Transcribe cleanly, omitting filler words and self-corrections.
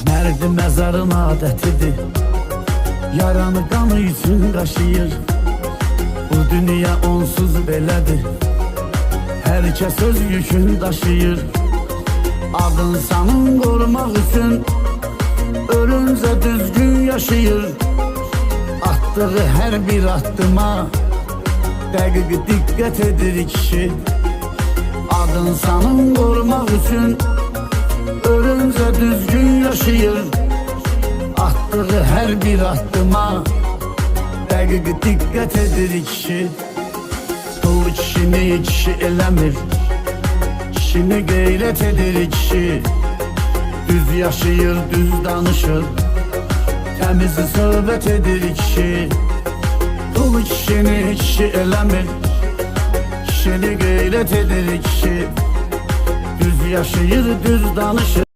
Merdi məzarın adətidir, yaranı qanı üçün qaşıyır. Bu dünya onsuz belədir, hər kəs öz yükün daşıyır. Adın sanın qorumaq üçün ölüncə düzgün yaşayır. Atdığı hər bir addıma dəqiq diqqət edir kişi. Adın sanın qorumaq üçün ölüncə düzgün yaşayır. Atdığı hər bir addıma dəqiq diqqət edir kişi. Dul kişini kişi eləmir, kişini qeyrət edir kişi. Düz yaşayır, düz danışır, təmiz söhbət edir kişi. Dul kişini kişi eləmir, kişini qeyrət edir kişi. Düz yaşayır, düz danışır.